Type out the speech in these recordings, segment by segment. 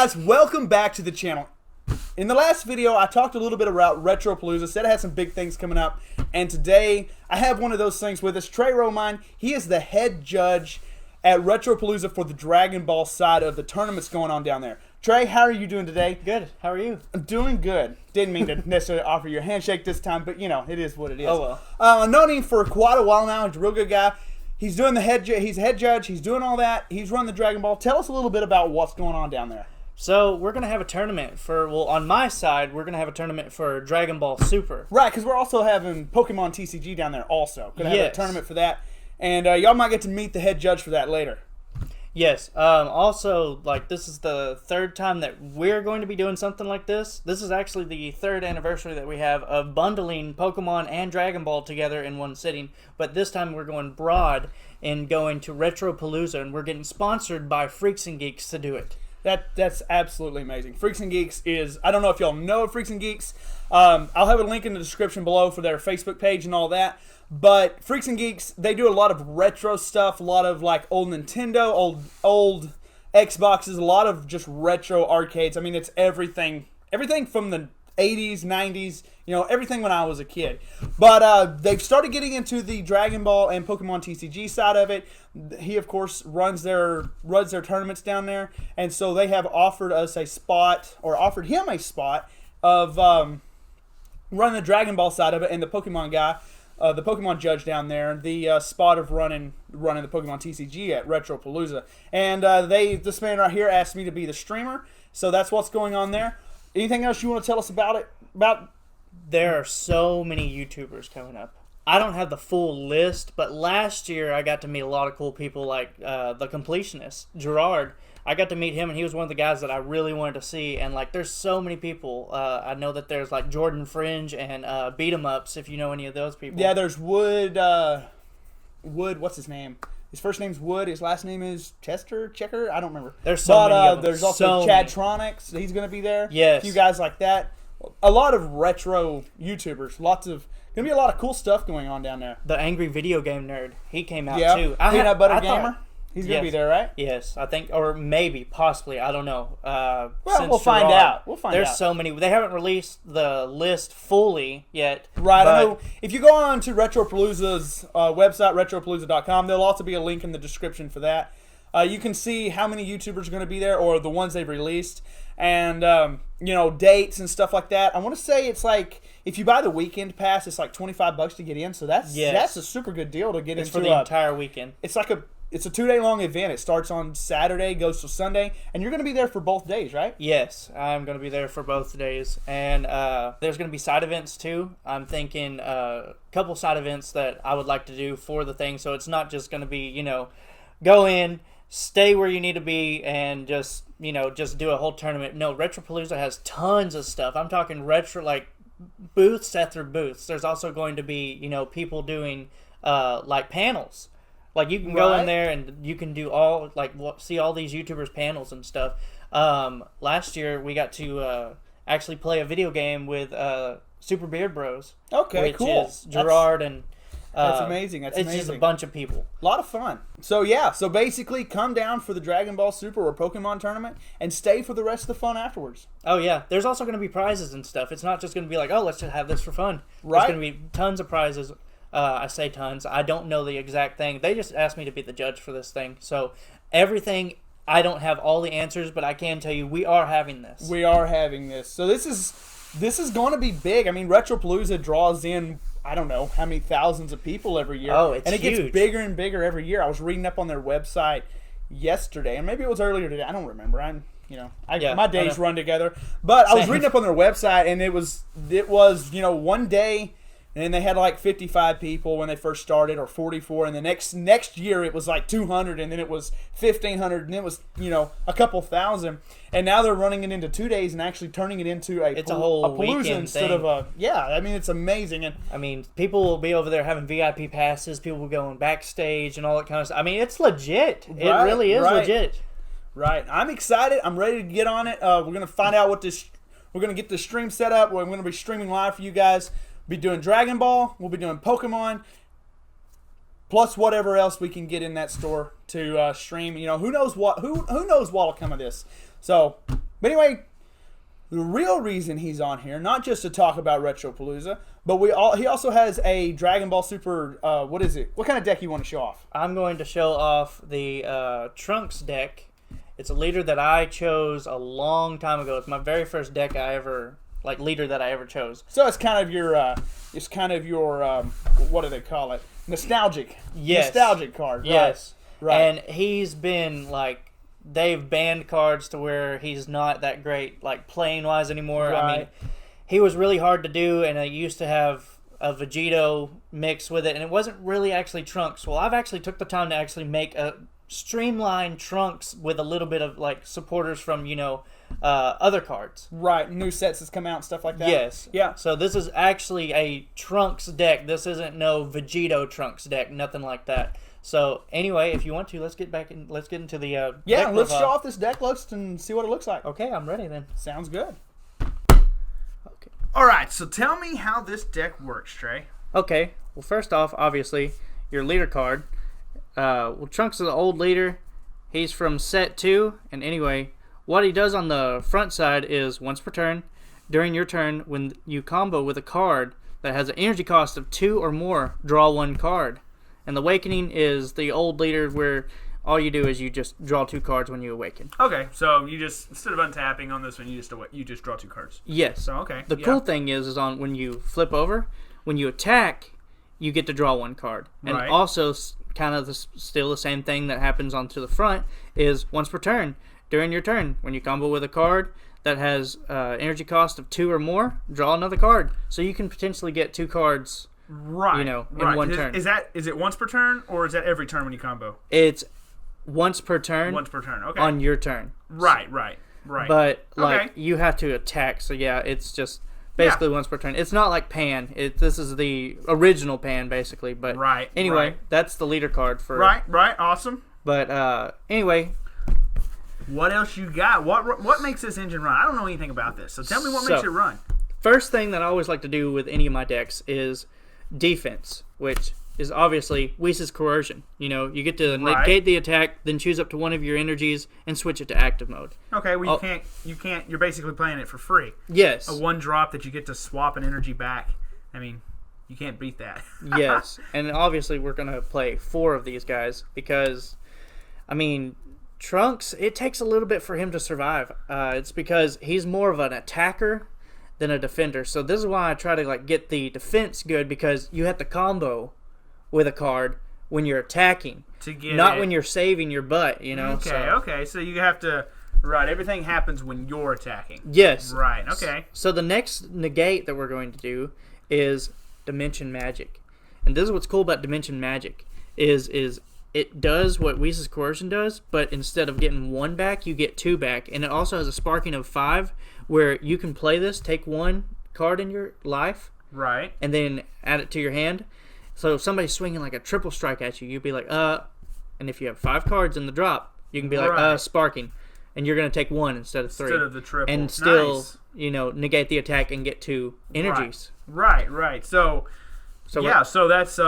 guys, welcome back to the channel. In the last video, I talked a little bit about Retropalooza, said I had some big things coming up, and today I have one of those things with us. Trey Romine, he is the head judge at Retropalooza for the Dragon Ball side of the tournaments going on down there. Trey, how are you doing today? Good. How are you? I'm doing good. Didn't mean to necessarily offer you a handshake this time, but you know, it is what it is. Oh well. I've known him for quite a while now. He's a real good guy. He's doing he's a head judge. He's doing all that. He's running the Dragon Ball. Tell us a little bit about what's going on down there. So we're gonna have a tournament for on my side we're gonna have a tournament for Dragon Ball Super. Right, because we're also having Pokemon TCG down there also. Gonna have a tournament for that, and y'all might get to meet the head judge for that later. Yes. Also, like, this is the third time that we're going to be doing something like this. This is actually the third anniversary that we have of bundling Pokemon and Dragon Ball together in one sitting. But this time we're going broad and going to Retropalooza, and we're getting sponsored by Freaks and Geeks to do it. That's absolutely amazing. Freaks and Geeks is, I don't know if y'all know Freaks and Geeks. I'll have a link in the description below for their Facebook page and all that. But Freaks and Geeks, they do a lot of retro stuff, a lot of like old Nintendo, old Xboxes, a lot of just retro arcades. I mean, it's everything from the 80s, 90s, you know, everything when I was a kid. But they've started getting into the Dragon Ball and Pokemon TCG side of it. He, of course, runs their tournaments down there, and so they have offered us a spot, or offered him a spot of running the Dragon Ball side of it, and the Pokemon guy. The Pokemon judge down there, the spot of running the Pokemon TCG at Retropalooza. And this man right here asked me to be the streamer, so that's what's going on there. Anything else you want to tell us about it? There are so many YouTubers coming up. I don't have the full list, but last year I got to meet a lot of cool people like the completionist, Gerard. I got to meet him, and he was one of the guys that I really wanted to see. And like, there's so many people. I know that there's like Jordan Fringe and Beat 'em Ups, if you know any of those people. Yeah, there's Wood. What's his name? His first name's Wood. His last name is Checker. I don't remember. There's so many of them. There's also Chadtronics. He's going to be there. Yes. A few guys like that. A lot of retro YouTubers. Gonna be a lot of cool stuff going on down there. The Angry Video Game Nerd. He came out too. Peanut Butter Gamer. He's going to be there, right? Yes, I think, or maybe, possibly, I don't know. Well, we'll find out. There's so many. They haven't released the list fully yet. Right, I know. If you go on to Retropalooza's website, retropalooza.com, there'll also be a link in the description for that. You can see how many YouTubers are going to be there, or the ones they've released, and, you know, dates and stuff like that. I want to say it's like, if you buy the weekend pass, it's like $25 to get in, so that's a super good deal to get into. It's for the entire weekend. It's a 2-day-long event. It starts on Saturday, goes till Sunday, and you're going to be there for both days, right? Yes, I'm going to be there for both days, and there's going to be side events too. I'm thinking a couple side events that I would like to do for the thing, so it's not just going to be, you know, go in, stay where you need to be, and just, you know, just do a whole tournament. No, Retropalooza has tons of stuff. I'm talking retro, like booths after booths. There's also going to be, you know, people doing like panels. Like, you can go in there and you can do all, like, see all these YouTubers' panels and stuff. Last year, we got to actually play a video game with Super Beard Bros. Okay, cool. Which is Gerard and... that's amazing. It's just a bunch of people. A lot of fun. So, yeah. So, basically, come down for the Dragon Ball Super or Pokemon tournament and stay for the rest of the fun afterwards. Oh, yeah. There's also going to be prizes and stuff. It's not just going to be like, oh, let's just have this for fun. Right. There's going to be tons of prizes. I say tons. I don't know the exact thing. They just asked me to be the judge for this thing. So everything, I don't have all the answers, but I can tell you we are having this. We are having this. So this is going to be big. I mean, Retropalooza draws in, I don't know how many thousands of people every year. Oh, it's huge. And it gets huge. bigger and bigger every year. I was reading up on their website yesterday, and maybe it was earlier today. I don't remember. My days run together. But I was reading up on their website, and it was you know, one day. And they had like 55 people when they first started, or 44. And the next year it was like 200, and then it was 1,500, and it was, you know, a couple thousand. And now they're running it into 2 days and actually turning it into a whole Palooza weekend instead thing. of a I mean, it's amazing. And I mean, people will be over there having VIP passes. People will go on backstage and all that kind of stuff. I mean, it's legit. It really is legit. Right. I'm excited. I'm ready to get on it. We're gonna find out we're gonna get the stream set up. We're gonna be streaming live for you guys. Be doing Dragon Ball, we'll be doing Pokemon, plus whatever else we can get in that store to stream. You know, who knows what'll come of this. So But anyway, the real reason he's on here, not just to talk about Retropalooza, but he also has a Dragon Ball Super, what is it? What kind of deck you want to show off? I'm going to show off the Trunks deck. It's a leader that I chose a long time ago. It's my very first deck leader that I ever chose. So it's kind of your, what do they call it? Nostalgic. Yes. Nostalgic card. Right. Yes. Right. And he's been they've banned cards to where he's not that great, playing wise anymore. Right. I mean, he was really hard to do, and I used to have a Vegito mix with it, and it wasn't really actually Trunks. Well, I've actually took the time to actually make a streamlined Trunks with a little bit of supporters from other cards. Right, new sets has come out and stuff like that. Yes. Yeah. So this is actually a Trunks deck. This isn't no Vegito Trunks deck, nothing like that. So anyway, if you want to, let's get into the deck let's profile. show off this deck list and see what it looks like. Okay, I'm ready then. Sounds good. Okay. All right, so tell me how this deck works, Trey. Okay. Well, first off, obviously, your leader card. Trunks is the old leader. He's from set 2, and anyway, what he does on the front side is once per turn, during your turn, when you combo with a card that has an energy cost of 2 or more, draw 1 card. And the Awakening is the old leader where all you do is you just draw 2 cards when you awaken. Okay, so you just, instead of untapping on this one, you just draw 2 cards. Yes. So, okay. The cool thing is on when you flip over, when you attack, you get to draw 1 card. And Right. also, kind of still the same thing that happens onto the front is once per turn, during your turn, when you combo with a card that has energy cost of 2 or more, draw another card. So you can potentially get 2 cards. Right. in one turn. Is it once per turn, or is that every turn when you combo? It's once per turn. Once per turn, okay. On your turn. Right. But Okay. you have to attack, so yeah, it's just basically once per turn. It's not like Pan. This is the original Pan basically. But Right, anyway, right. that's the leader card for Right, awesome. But anyway, What else you got? What makes this engine run? I don't know anything about this, so tell me what makes it run. first thing that I always like to do with any of my decks is defense, which is obviously whis corrosion. You get to negate the attack, then choose up to one of your energies and switch it to active mode. Okay, well you can't. You're basically playing it for free. Yes. A 1 drop that you get to swap an energy back. I mean, you can't beat that. Yes, and obviously we're gonna play 4 of these guys because, I mean, Trunks, it takes a little bit for him to survive. It's because he's more of an attacker than a defender. So this is why I try to get the defense good, because you have to combo with a card when you're attacking, not when you're saving your butt. Okay. So you have to. Right, everything happens when you're attacking. Yes. Right. Okay. So the next negate that we're going to do is Dimension Magic, and this is what's cool about Dimension Magic is it does what whis Corrosion does, but instead of getting 1 back, you get 2 back, and it also has a sparking of 5, where you can play this, take 1 card in your life, Right. and then add it to your hand. So if somebody's swinging like a triple strike at you, you'd be like, and if you have 5 cards in the drop, you can be like, sparking, and you're going to take 1 instead of 3. Instead of the triple. And still, Nice. negate the attack and get 2 energies. Right. So that's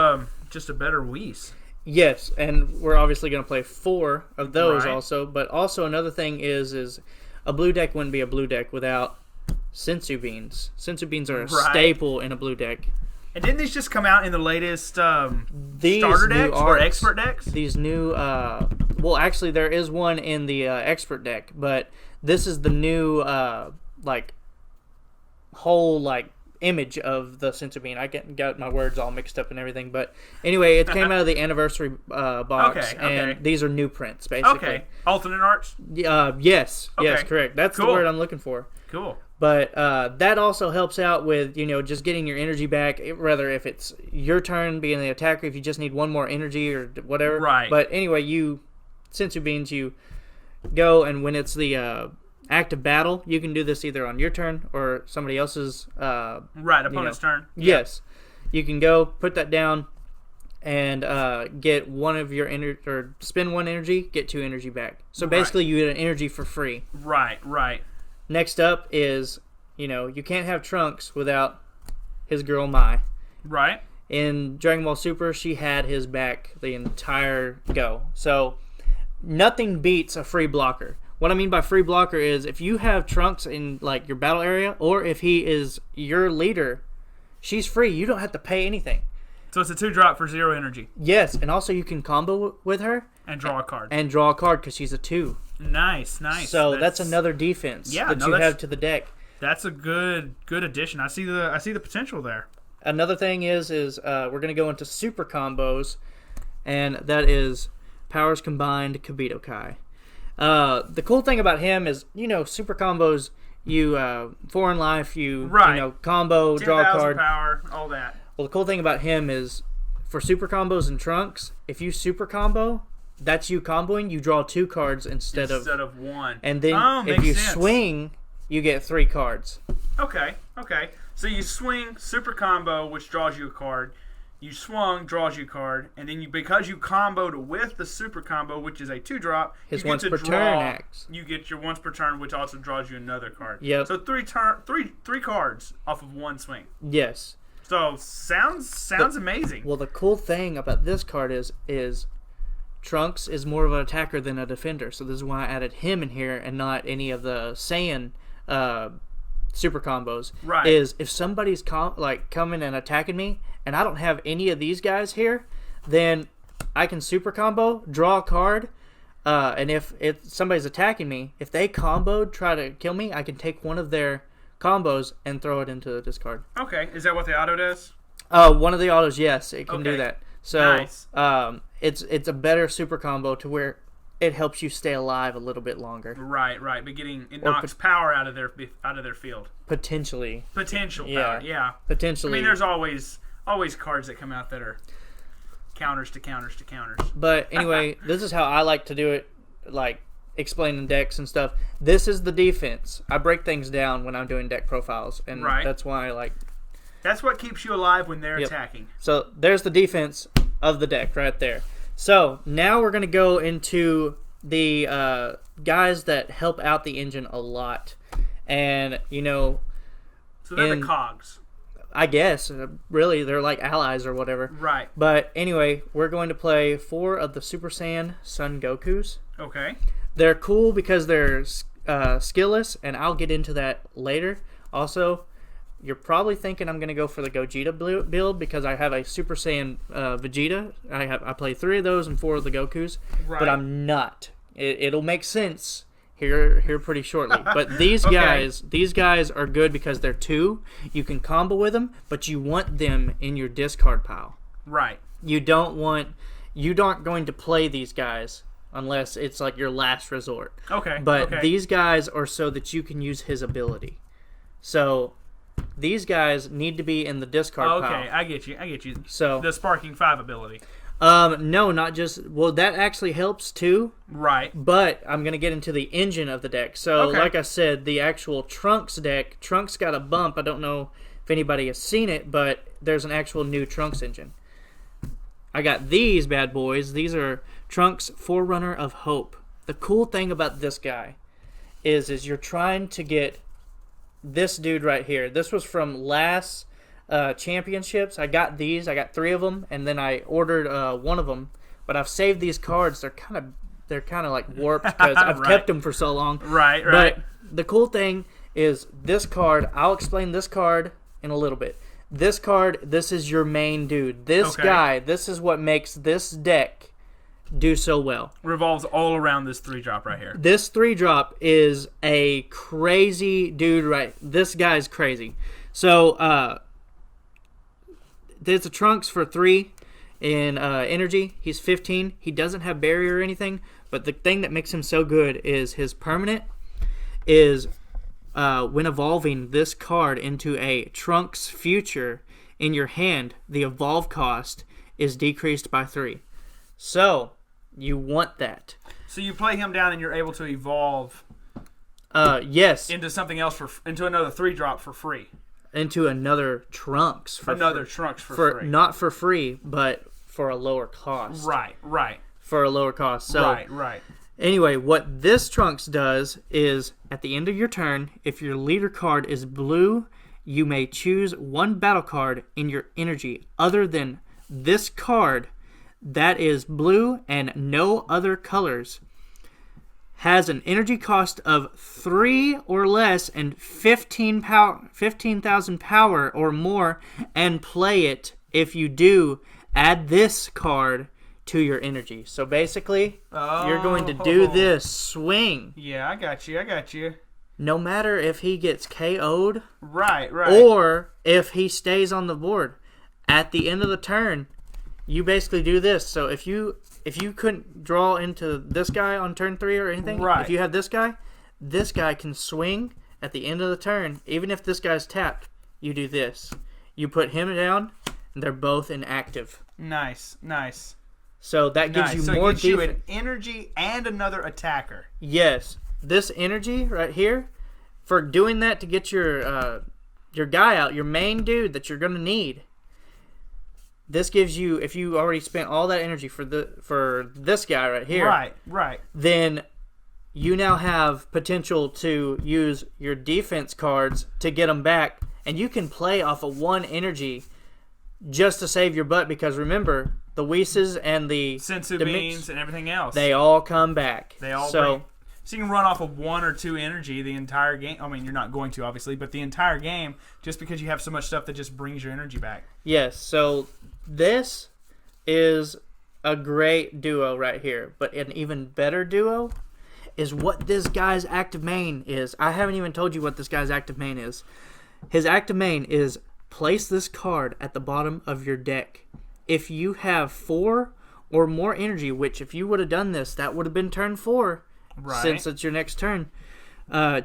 just a better whis. Yes, and we're obviously going to play 4 of those Right. also. But also another thing is a blue deck wouldn't be a blue deck without senzu beans. Senzu beans are a staple in a blue deck. And didn't these just come out in the latest These starter new decks or arts, expert decks? These new, well, actually, there is one in the expert deck, but this is the new, whole, image of the senzu bean. I got my words all mixed up and everything, but anyway, it came out of the anniversary box, and these are new prints, basically. Okay. Alternate arts? Yes, correct. That's the word I'm looking for. Cool. But that also helps out with, just getting your energy back, rather if it's your turn being the attacker, if you just need 1 more energy or whatever. Right. But anyway, senzu beans, you go, and when it's the active battle, you can do this either on your turn or somebody else's. Opponent's turn. Yes. You can go, put that down, and get 1 of your energy, or spend 1 energy, get 2 energy back. So basically, you get an energy for free. Right. Next up is, you can't have Trunks without his girl Mai. Right. In Dragon Ball Super, she had his back the entire go. So nothing beats a free blocker. what I mean by free blocker is if you have Trunks in like your battle area, or if he is your leader, she's free. You don't have to pay anything. So it's a 2-drop for 0 energy. Yes, and also you can combo with her and draw a card. And draw a card because she's a 2. Nice. So that's another defense that you have to the deck. That's a good addition. I see the potential there. Another thing is we're going to go into super combos, and that is powers combined Kibito Kai. The cool thing about him is, super combos, you foreign life, combo, draw a card. Power, all that. Well, the cool thing about him is for super combos and Trunks, if you super combo, that's you comboing, you draw 2 cards instead of 1. And then if you swing, you get 3 cards. Okay. So you swing, super combo, which draws you a card. You swung, draws you a card, and then because you comboed with the super combo, which is a 2-drop, his once per turn acts. You get your once per turn, which also draws you another card. Yep. So 3 cards off of 1 swing. Yes. So sounds amazing. Well, the cool thing about this card is Trunks is more of an attacker than a defender, so this is why I added him in here and not any of the Saiyan super combos. Right. Is if somebody's coming and attacking me, and I don't have any of these guys here, then I can super combo, draw a card, and if somebody's attacking me, if they comboed, try to kill me, I can take one of their combos and throw it into the discard. Okay. Is that what the auto does? One of the autos, yes, it can do that. So nice. It's a better super combo to where it helps you stay alive a little bit longer. Right. But it knocks power out of their field. Potentially. Potential power. Yeah. Potentially. I mean, there's always cards that come out that are counters to counters to counters. But anyway, this is how I like to do it, like explaining decks and stuff. This is the defense. I break things down when I'm doing deck profiles, and that's why I like. That's what keeps you alive when they're attacking. So there's the defense of the deck right there. So now we're going to go into the guys that help out the engine a lot. And, So they're the cogs. I guess. Really, they're like allies or whatever. Right. But anyway, we're going to play 4 of the Super Saiyan Sun Gokus. Okay. They're cool because they're skillless, and I'll get into that later. Also, you're probably thinking I'm going to go for the Gogeta build because I have a Super Saiyan Vegeta. I play 3 of those and 4 of the Gokus, but I'm not. It'll make sense here pretty shortly. But these guys are good because they're 2. You can combo with them, but you want them in your discard pile. Right. You aren't going to play these guys unless it's like your last resort. Okay. But these guys are so that you can use his ability. So these guys need to be in the discard pile. Okay, I get you. So the Sparking 5 ability. No, not just. Well, that actually helps too. Right. But I'm gonna get into the engine of the deck. So, like I said, the actual Trunks deck. Trunks got a bump. I don't know if anybody has seen it, but there's an actual new Trunks engine. I got these bad boys. These are Trunks forRunner of Hope. The cool thing about this guy is you're trying to get this dude right here. This was from last championships. I got these. I got 3 of them, and then I ordered 1 of them. But I've saved these cards. They're kind of like warped because I've kept them for so long. Right. But the cool thing is this card. I'll explain this card in a little bit. This card, this is your main dude. This guy, this is what makes this deck do so well. Revolves all around this 3-drop right here. This 3-drop is a crazy dude, right? This guy's crazy. So, there's a Trunks for 3 in energy. He's 15. He doesn't have barrier or anything, but the thing that makes him so good is his permanent is when evolving this card into a Trunks future in your hand, the evolve cost is decreased by 3. So, you want that. So you play him down and you're able to evolve yes. into something else, into another 3-drop for free. Into another Trunks for Trunks for free. Not for free, but for a lower cost. Right. For a lower cost. So, right. Anyway, what this Trunks does is, at the end of your turn, if your leader card is blue, you may choose 1 battle card in your energy other than this card that is blue and no other colors. has an energy cost of 3 or less and 15,000 power or more, and play it. If you do, add this card to your energy. So basically, you're going to do this swing. Yeah, I got you. No matter if he gets KO'd, Right. or if he stays on the board. At the end of the turn, you basically do this. So if you couldn't draw into this guy on turn 3 or anything, Right. if you have this guy can swing at the end of the turn. Even if this guy's tapped, you do this. You put him down, and they're both inactive. Nice. So that gives you so more it gives you defense. an energy and another attacker. Yes, this energy right here, for doing that to get your guy out, your main dude that you're gonna need. This gives you, if you already spent all that energy for this guy right here, right, then you now have potential to use your defense cards to get them back, and you can play off of 1 energy just to save your butt, because remember, the whis and the senzu the beans and everything else. they all come back. So you can run off of 1 or 2 energy the entire game. I mean, you're not going to, obviously, but the entire game, just because you have so much stuff that just brings your energy back. Yes, so this is a great duo right here, but an even better duo is what this guy's active main is. I haven't even told you what this guy's active main is. His active main is place this card at the bottom of your deck. If you have 4 or more energy, which if you would have done this, that would have been turn 4, Right. since it's your next turn.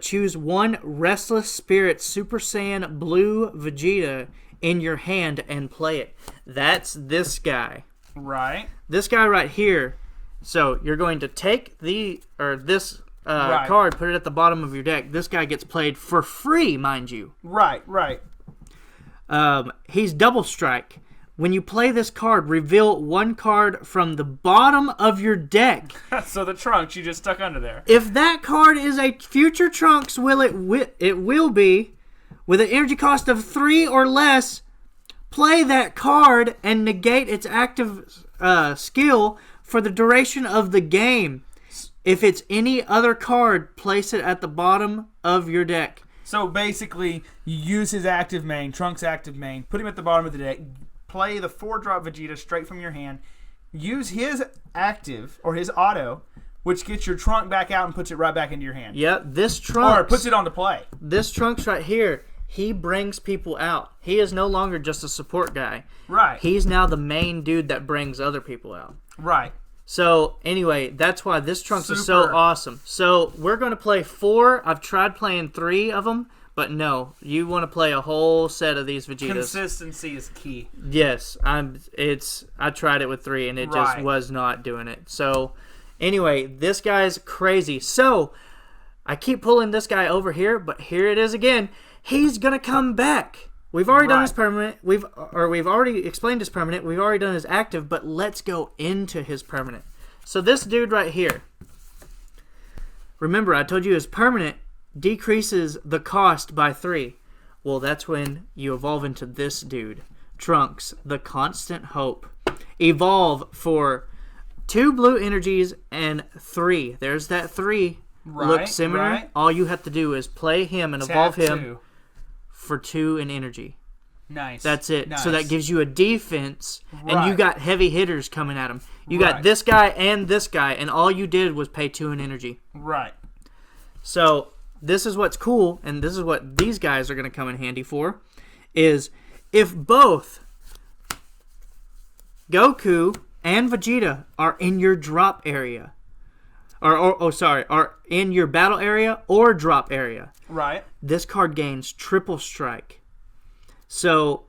Choose 1 Restless Spirit Super Saiyan Blue Vegeta in your hand and play it. That's this guy. Right. This guy right here. So you're going to take this Right. card, put it at the bottom of your deck. This guy gets played for free, mind you. Right. He's double strike. When you play this card, reveal 1 card from the bottom of your deck. So the trunks you just stuck under there. If that card is a future Trunks, it will be, with an energy cost of 3 or less, play that card and negate its active skill for the duration of the game. If it's any other card, place it at the bottom of your deck. So basically, you use his active main, Trunks' active main, put him at the bottom of the deck, play the 4-drop Vegeta straight from your hand, use his active, or his auto, which gets your Trunk back out and puts it right back into your hand. Yeah, this Trunks... Or puts it on the play. This Trunks right here, he brings people out. He is no longer just a support guy. Right. He's now the main dude that brings other people out. Right. So, anyway, that's why this Trunks is so Super. awesome. So, we're going to play 4. I've tried playing 3 of them, but no. You want to play a whole set of these Vegetas. Consistency is key. Yes. I tried it with 3, and it just Right. was not doing it. So, anyway, this guy's crazy. So, I keep pulling this guy over here, but here it is again. He's going to come back. We've already done his permanent. We've already explained his permanent. We've already done his active, but let's go into his permanent. So this dude right here. Remember, I told you his permanent decreases the cost by 3. Well, that's when you evolve into this dude. Trunks, the Constant Hope. Evolve for 2 blue energies and 3. There's that 3. Right, Looks similar. right. All you have to do is play him and evolve Tap him 2. for 2 in energy. Nice. That's it. Nice. So that gives you a defense, and you Right. got heavy hitters coming at him. You got Right. this guy, and all you did was pay 2 in energy. Right. So this is what's cool, and this is what these guys are going to come in handy for, is if both Goku and Vegeta are in your drop area, are in your battle area or drop area, Right. this card gains triple strike. So,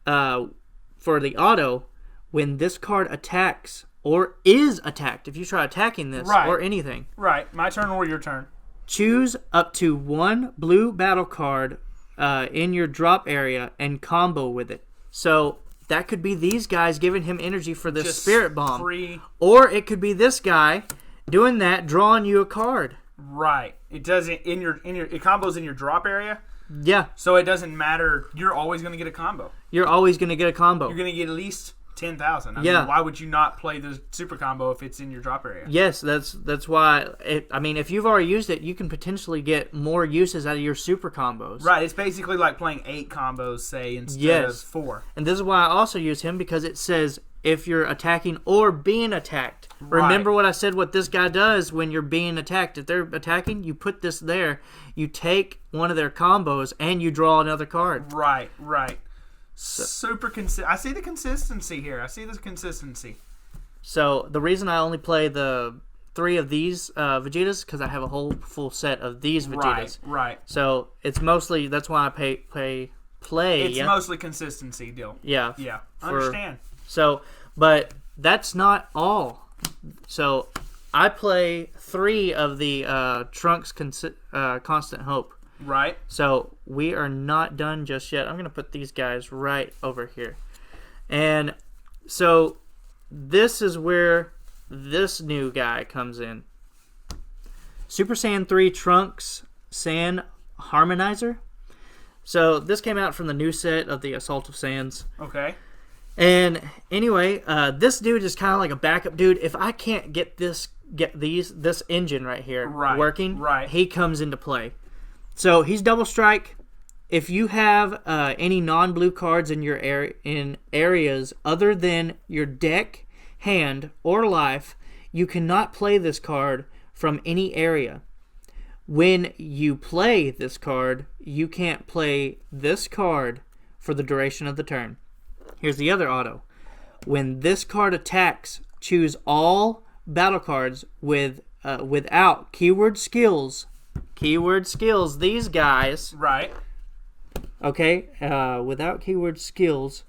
for the auto, when this card attacks or is attacked, if you try attacking this Right. or anything, Right. My turn or your turn. choose up to 1 blue battle card in your drop area and combo with it. So, that could be these guys giving him energy for this Just Spirit Bomb. free. Or it could be this guy doing that, drawing you a card. Right. It doesn't it combos in your drop area, Yeah, so it doesn't matter. You're always going to get a combo. you're always going to get a combo. You're going to get at least 10,000. I Yeah. mean, why would you not play the super combo if it's in your drop area? Yes, that's why. I mean, if you've already used it, you can potentially get more uses out of your super combos. Right. It's basically like playing 8 combos, say, instead of 4. And this is why I also use him, because it says if you're attacking or being attacked. Right. Remember what I said, what this guy does when you're being attacked. If they're attacking, you put this there, you take one of their combos, and you draw another card. Right. Super consistent. I see the consistency here. I see this consistency. So the reason I only play the 3 of these Vegetas, because I have a whole full set of these Vegetas. Right. So it's mostly, that's why I play. It's mostly consistency deal. Yeah. Yeah. Understand. So, but that's not all. So I play 3 of the Trunks Constant Hope. Right. So we are not done just yet. I'm going to put these guys right over here. And so this is where this new guy comes in. Super Saiyan 3 Trunks Saiyan Harmonizer. So this came out from the new set of the Assault of Saiyans. Okay. And anyway, this dude is kind of like a backup dude. If I can't get this engine right here working, he comes into play. So he's double strike. If you have any non-blue cards in your in areas other than your deck, hand, or life, you cannot play this card from any area. When you play this card, you can't play this card for the duration of the turn. Here's the other auto. When this card attacks, choose all battle cards without keyword skills. Keyword skills, these guys. Right. Okay, without keyword skills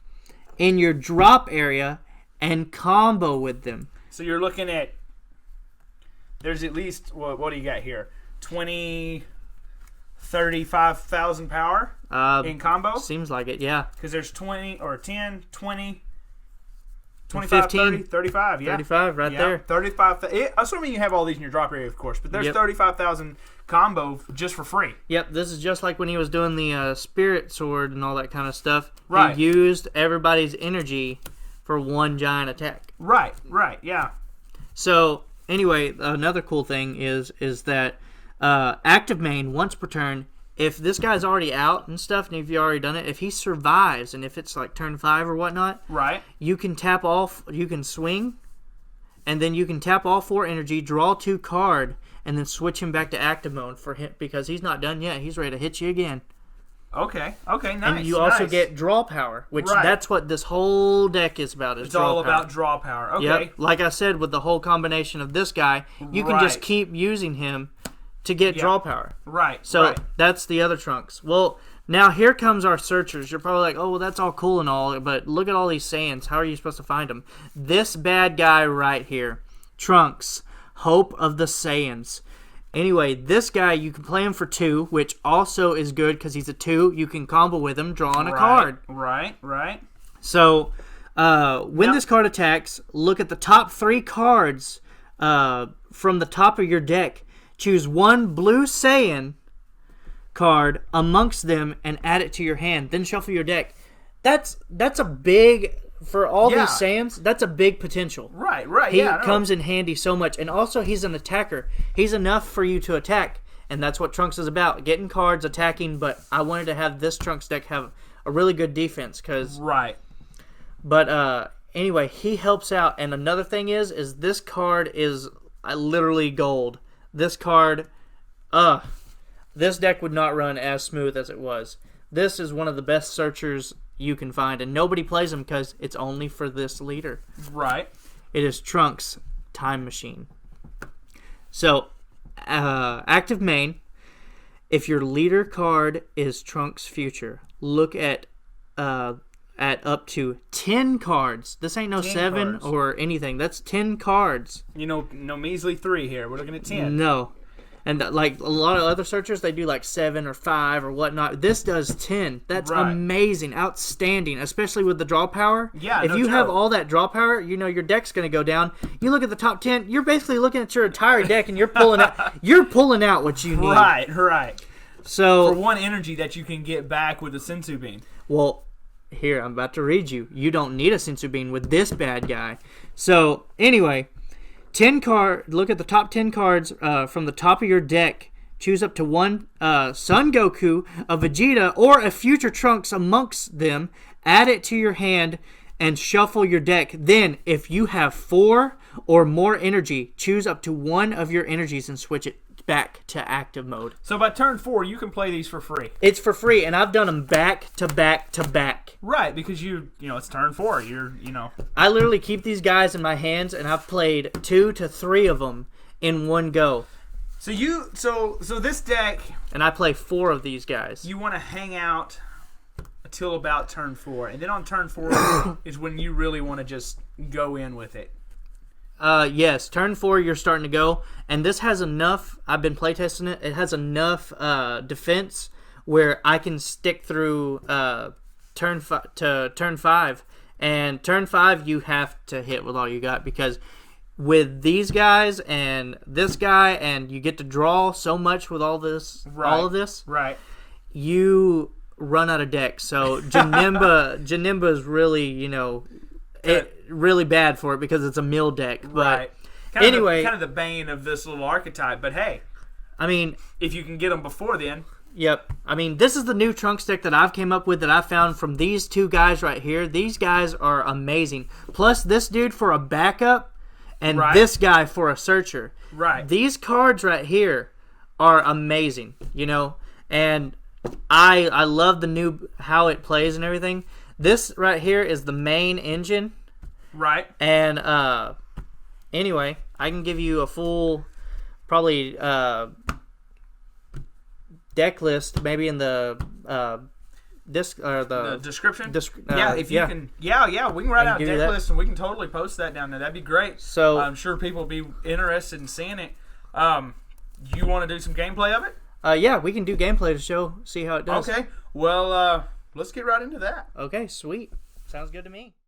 in your drop area and combo with them. So you're looking at, there's at least, what do you got here? 35,000 power in combo? Seems like it, yeah. Because there's 20 or 10, 20, 25, 15, 30, 35, yeah. 35 right there. 35. Assuming you have all these in your drop area, of course. But there's 35,000 combo just for free. Yep, this is just like when he was doing the Spirit Sword and all that kind of stuff. Right. He used everybody's energy for one giant attack. Right, yeah. So, anyway, another cool thing is that active main, once per turn, if this guy's already out and stuff, and if you've already done it, if he survives, and if it's like turn 5 or whatnot, right, you can tap off, you can swing, and then you can tap all 4 energy, draw 2 card, and then switch him back to active mode for him, because he's not done yet. He's ready to hit you again. Okay, nice. And you also get draw power, which that's what this whole deck is about. It's all about draw power. Okay. Yep. Like I said, with the whole combination of this guy, you can just keep using him to get draw power. Right. So that's the other Trunks. Well, now here comes our searchers. You're probably like, oh, well, that's all cool and all, but look at all these Saiyans. How are you supposed to find them? This bad guy right here, Trunks, Hope of the Saiyans. Anyway, this guy, you can play him for 2, which also is good because he's a 2. You can combo with him, drawing a card. Right. So when this card attacks, look at the top 3 cards from the top of your deck. Choose 1 blue Saiyan card amongst them and add it to your hand. Then shuffle your deck. That's a big, for all these Saiyans, that's a big potential. Right. He comes in handy so much. And also, he's an attacker. He's enough for you to attack. And that's what Trunks is about. Getting cards, attacking. But I wanted to have this Trunks deck have a really good defense. Right. But anyway, he helps out. And another thing is this card is literally gold. This card, this deck would not run as smooth as it was. This is one of the best searchers you can find, and nobody plays them because it's only for this leader. Right. It is Trunks' Time Machine. So, active main, if your leader card is Trunks' Future, look at up to 10 cards. This ain't no 7 cards. or anything. That's 10 cards. No measly 3 here. We're looking at 10. No. And like a lot of other searchers, they do like 7 or 5 or whatnot. This does 10. That's amazing, outstanding, especially with the draw power. Yeah, if you have all that draw power, your deck's going to go down. You look at the top 10, you're basically looking at your entire deck and you're pulling out what you need. Right. So for 1 energy that you can get back with the senzu beam. Well, here, I'm about to read you. You don't need a senzu bean with this bad guy. So, anyway, look at the top 10 cards from the top of your deck. Choose up to one Son Goku, a Vegeta, or a future Trunks amongst them. Add it to your hand and shuffle your deck. Then, if you have 4 or more energy, choose up to one of your energies and switch it back to active mode. So by turn 4, you can play these for free. It's for free, and I've done them back to back to back. Right, because it's turn 4. I literally keep these guys in my hands, and I've played 2 to 3 of them in one go. So this deck, and I play 4 of these guys. You want to hang out until about turn 4, and then on turn 4 is when you really want to just go in with it. Yes, turn 4 you're starting to go, and this has enough. I've been playtesting it. It has enough defense where I can stick through turn 5, and turn 5 you have to hit with all you got, because with these guys and this guy, and you get to draw so much with all this, all of this. Right. You run out of deck. So Janemba is really, really bad for it because it's a mill deck. But right. Kind of the bane of this little archetype. But hey, I mean, if you can get them before then. Yep. I mean, this is the new Trunks deck that I've came up with that I found from these 2 guys right here. These guys are amazing. Plus this dude for a backup. And this guy for a searcher. Right. These cards right here are amazing, and I love the new how it plays and everything. This right here is the main engine. Right. And anyway, I can give you a full probably deck list maybe in the the description. If you can, we can write out a deck list and we can totally post that down there. That'd be great. So I'm sure people will be interested in seeing it. You want to do some gameplay of it? Yeah, we can do gameplay to see how it does. Okay. Well, let's get right into that. Okay, sweet. Sounds good to me.